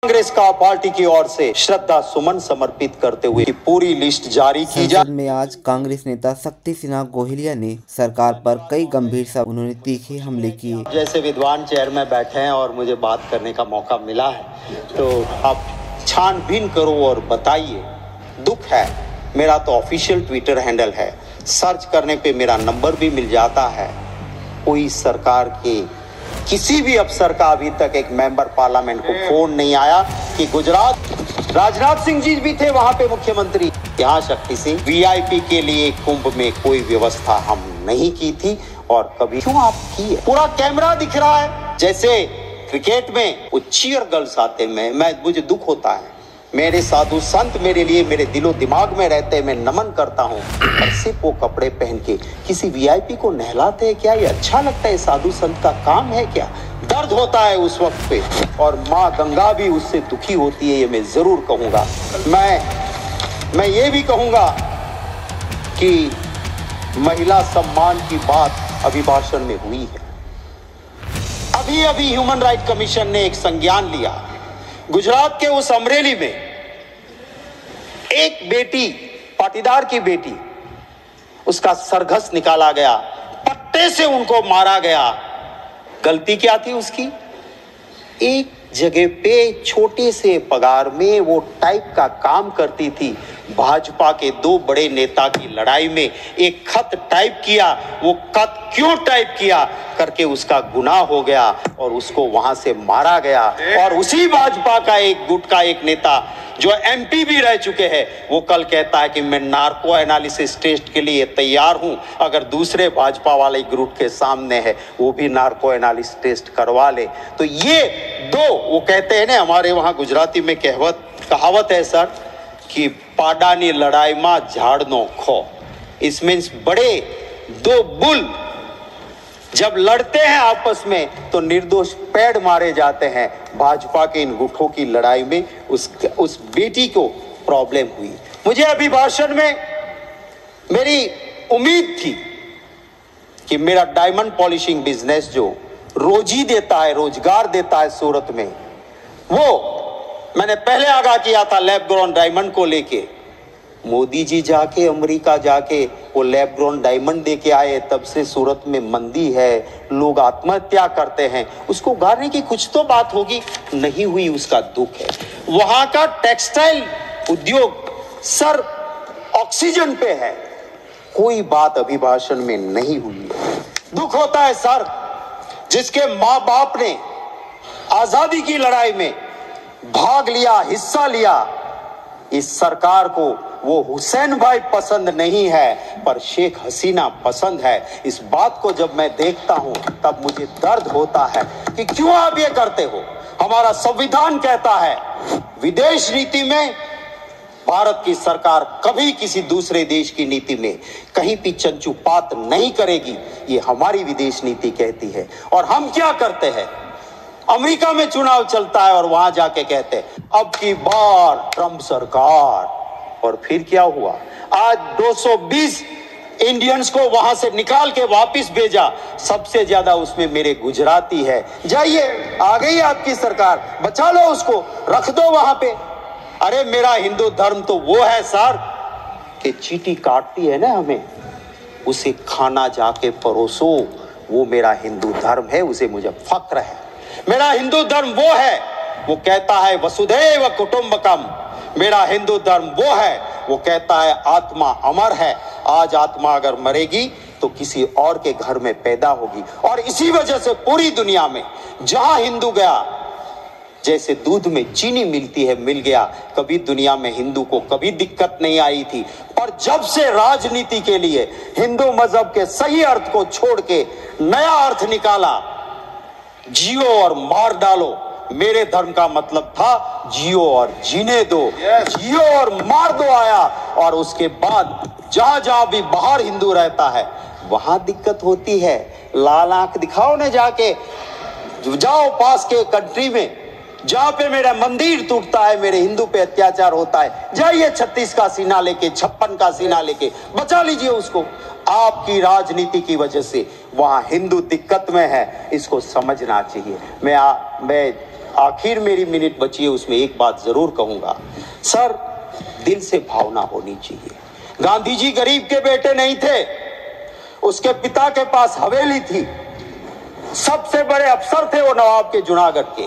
कांग्रेस का पार्टी की ओर से श्रद्धा सुमन समर्पित करते हुए पूरी लिस्ट जारी की जाए। संसद में आज कांग्रेस नेता शक्ति सिन्हा गोहिलिया ने सरकार पर कई गंभीर शब्द उन्होंने तीखे हमले किए। जैसे विद्वान चेयर में बैठे हैं और मुझे बात करने का मौका मिला है, तो आप छानबीन करो और बताइए। दुख है, मेरा तो ऑफिशियल ट्विटर हैंडल है, सर्च करने पे मेरा नंबर भी मिल जाता है। कोई सरकार के किसी भी अफसर का अभी तक एक मेंबर पार्लियामेंट को फोन नहीं आया कि गुजरात राजनाथ सिंह जी भी थे वहां पे मुख्यमंत्री। यहाँ शक्ति सिंह वीआईपी के लिए कुंभ में कोई व्यवस्था हम नहीं की थी और कभी क्यों आप की है? पूरा कैमरा दिख रहा है। जैसे क्रिकेट में वो चीयर गर्ल्स आते मैं मुझे दुख होता है। मेरे साधु संत मेरे लिए मेरे दिलो दिमाग में रहते, मैं नमन करता हूँ। और सिर्फ वो कपड़े पहन के किसी वीआईपी को नहलाते हैं क्या? ये अच्छा लगता है? साधु संत का काम है क्या? दर्द होता है उस वक्त पे, और माँ गंगा भी उससे दुखी होती है, ये मैं जरूर कहूंगा। मैं ये भी कहूंगा कि महिला सम्मान की बात अभिभाषण में हुई है। अभी ह्यूमन राइट कमीशन ने एक संज्ञान लिया। गुजरात के उस अमरेली में एक बेटी, पाटीदार की बेटी, उसका सरघस निकाला गया, पट्टे से उनको मारा गया। गलती क्या थी उसकी? एक जगह पे छोटे से पगार में वो टाइप का काम करती थी। भाजपा के दो बड़े नेता की लड़ाई में एक खत टाइप किया। वो खत क्यों टाइप किया करके उसका गुनाह हो गया और उसको वहां से मारा गया। और उसी भाजपा का एक गुट का एक नेता जो एमपी भी रह चुके हैं, वो कल कहता है कि मैं नार्को एनालिसिस टेस्ट के लिए तैयार हूं। अगर दूसरे भाजपा वाले ग्रुप के सामने है, वो भी नार्को एनालिसिस टेस्ट करवा ले। तो ये दो, वो कहते हैं ना, हमारे वहां गुजराती में कहावत है सर कि पाडानी लड़ाई में झाड़नो खो। इस मीन्स बड़े दो बुल जब लड़ते हैं आपस में तो निर्दोष पेड़ मारे जाते हैं। भाजपा के इन गुटों की लड़ाई में उस बेटी को प्रॉब्लम हुई। मुझे अभिभाषण में मेरी उम्मीद थी कि मेरा डायमंड पॉलिशिंग बिजनेस जो रोजी देता है, रोजगार देता है सूरत में, वो मैंने पहले आगाह किया था लैब ग्रोन डायमंड को लेके। मोदी जी जाके अमेरिका जाके वो लैब ग्रोन डायमंड दे के आए, तब से सूरत में मंदी है, लोग आत्महत्या करते हैं। उसको उगारने की कुछ तो बात होगी, नहीं हुई, उसका दुख है। वहां का टेक्सटाइल उद्योग सर ऑक्सीजन पे है, कोई बात अभिभाषण में नहीं हुई। दुख होता है सर, जिसके माँ बाप ने आजादी की लड़ाई में भाग लिया, हिस्सा लिया। इस सरकार को वो हुसैन भाई पसंद नहीं है, पर शेख हसीना पसंद है। इस बात को जब मैं देखता हूं तब मुझे दर्द होता है कि क्यों आप ये करते हो। हमारा संविधान कहता है विदेश नीति में भारत की सरकार कभी किसी दूसरे देश की नीति में कहीं भी चंचुपात नहीं करेगी, ये हमारी विदेश नीति कहती है। और हम क्या करते हैं? अमेरिका में चुनाव चलता है और वहां जाके कहते हैं अब की बार ट्रंप सरकार। और फिर क्या हुआ? आज 220 इंडियंस को वहां से निकाल के वापस भेजा, सबसे ज्यादा उसमें मेरे गुजराती है। जाइए, आ गई आपकी सरकार, बचा लो उसको, रख दो वहां पे। अरे मेरा हिंदू धर्म तो वो है सर कि चींटी काटती है ना हमें, उसे खाना जाके परोसो, वो मेरा हिंदू धर्म है, उसे मुझे फक्र है। मेरा हिंदू धर्म वो है, वो कहता है वसुधैव कुटुंबकम। मेरा हिंदू धर्म वो है, वो कहता है आत्मा अमर है। आज आत्मा अगर मरेगी तो किसी और के घर में पैदा होगी। और इसी वजह से पूरी दुनिया में जहां हिंदू गया, जैसे दूध में चीनी मिलती है, मिल गया। कभी दुनिया में हिंदू को कभी दिक्कत नहीं आई थी, और जब से राजनीति के लिए हिंदू मजहब के सही अर्थ को छोड़ के नया अर्थ निकाला, जियो और मार डालो। मेरे धर्म का मतलब था जियो और जीने दो, जियो और मार दो आया। और उसके बाद जहां जहां भी बाहर हिंदू रहता है वहां दिक्कत होती है। लाल आंख दिखाओ ना, जाके जाओ पास के कंट्री में जहां पे मेरा मंदिर टूटता है, मेरे हिंदू पे अत्याचार होता है, जाइए 36 का सीना लेके, 56 का सीना लेके बचा लीजिए उसको। आपकी राजनीति की वजह से वहां हिंदू दिक्कत में है, इसको समझना चाहिए। मैं आखिर मेरी मिनट बची है, उसमें एक बात जरूर कहूंगा सर, दिल से भावना होनी चाहिए। गांधी जी गरीब के बेटे नहीं थे, उसके पिता के पास हवेली थी, सबसे बड़े अफसर थे वो नवाब के जूनागढ़ के।